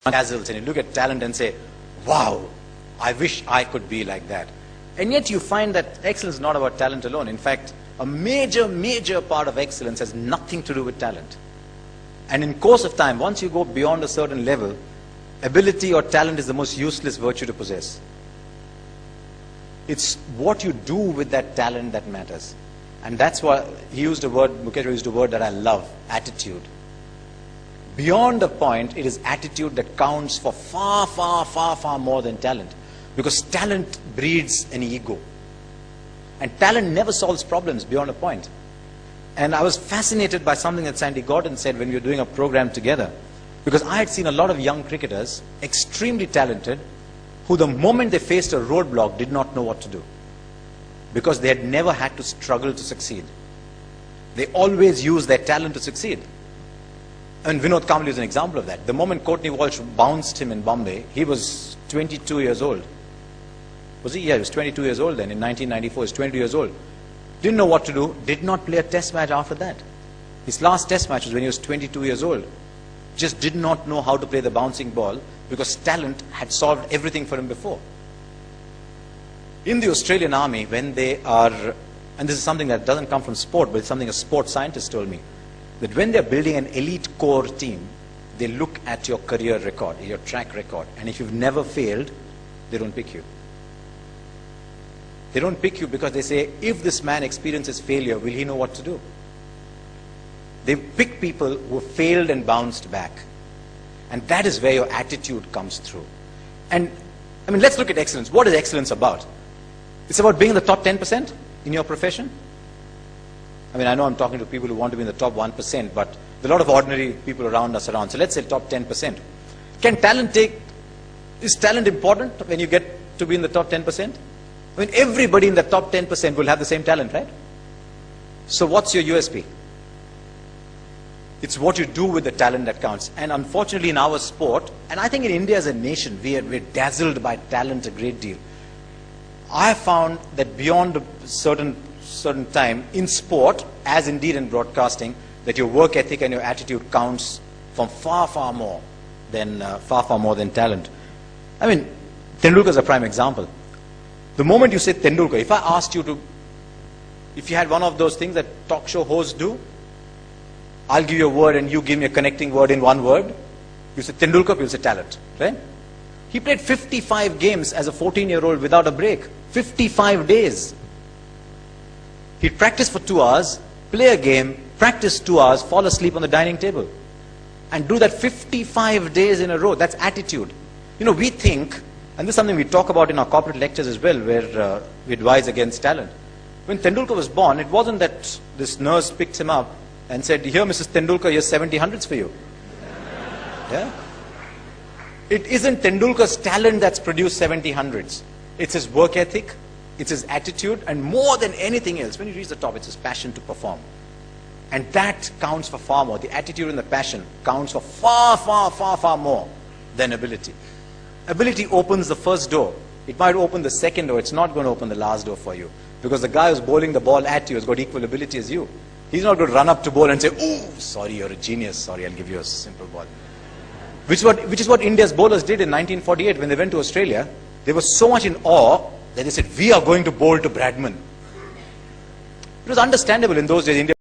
dazzles and you look at talent and say, wow, I wish I could be like that. And yet you find that excellence is not about talent alone. In fact, a major part of excellence has nothing to do with talent. And in course of time, once you go beyond a certain level, ability or talent is the most useless virtue to possess. It's what you do with that talent that matters. And that's why he used a word, Mukesh used a word that I love, attitude. Beyond a point, it is attitude that counts for far more than talent. Because talent breeds an ego. And talent never solves problems beyond a point. And I was fascinated by something that Sandy Gordon said when we were doing a program together. Because I had seen a lot of young cricketers, extremely talented, who the moment they faced a roadblock did not know what to do. Because they had never had to struggle to succeed. They always used their talent to succeed. And Vinod Kambli is an example of that. The moment Courtney Walsh bounced him in Bombay, he was 22 years old. Was he? Yeah, he was 22 years old then. In 1994, he was 22 years old. Didn't know what to do, did not play a test match after that. His last test match was when he was 22 years old. Just did not know how to play the bouncing ball because talent had solved everything for him before. In the Australian Army, when they are, and this is something that doesn't come from sport, but it's something a sports scientist told me, that when they're building an elite core team, they look at your career record, your track record, and if you've never failed, they don't pick you. They don't pick you because they say, if this man experiences failure, will he know what to do? They pick people who have failed and bounced back. And that is where your attitude comes through. And, I mean, let's look at excellence. What is excellence about? It's about being in the top 10% in your profession. I mean, I know I'm talking to people who want to be in the top 1%, but there are a lot of ordinary people around us around. So let's say top 10%. Can talent is talent important when you get to be in the top 10%? I mean, everybody in the top 10% will have the same talent, right? So what's your USP? It's what you do with the talent that counts. And unfortunately in our sport, and I think in India as a nation, we're dazzled by talent a great deal. I have found that beyond a certain time in sport, as indeed in broadcasting, that your work ethic and your attitude counts from far more than talent. I mean, Tendulkar is a prime example. The moment you say Tendulkar, if I asked you to, if you had one of those things that talk show hosts do, I'll give you a word and you give me a connecting word in one word. You say Tendulkar, people say talent, right? He played 55 games as a 14-year-old without a break. 55 days. He'd practice for 2 hours, play a game, practice 2 hours, fall asleep on the dining table. And do that 55 days in a row. That's attitude. You know, we think, and this is something we talk about in our corporate lectures as well, where we advise against talent. When Tendulkar was born, it wasn't that this nurse picked him up and said, here, Mrs. Tendulkar, here's 70 hundreds for you. Yeah? It isn't Tendulkar's talent that's produced 70 hundreds. It's his work ethic, it's his attitude, and more than anything else, when you reach the top, it's his passion to perform. And that counts for far more. The attitude and the passion counts for far more than ability. Ability opens the first door. It might open the second door. It's not going to open the last door for you. Because the guy who's bowling the ball at you has got equal ability as you. He's not going to run up to bowl and say, oh, sorry, you're a genius. Sorry, I'll give you a simple ball. Which is what India's bowlers did in 1948 when they went to Australia. They were so much in awe that they said, we are going to bowl to Bradman. It was understandable in those days. India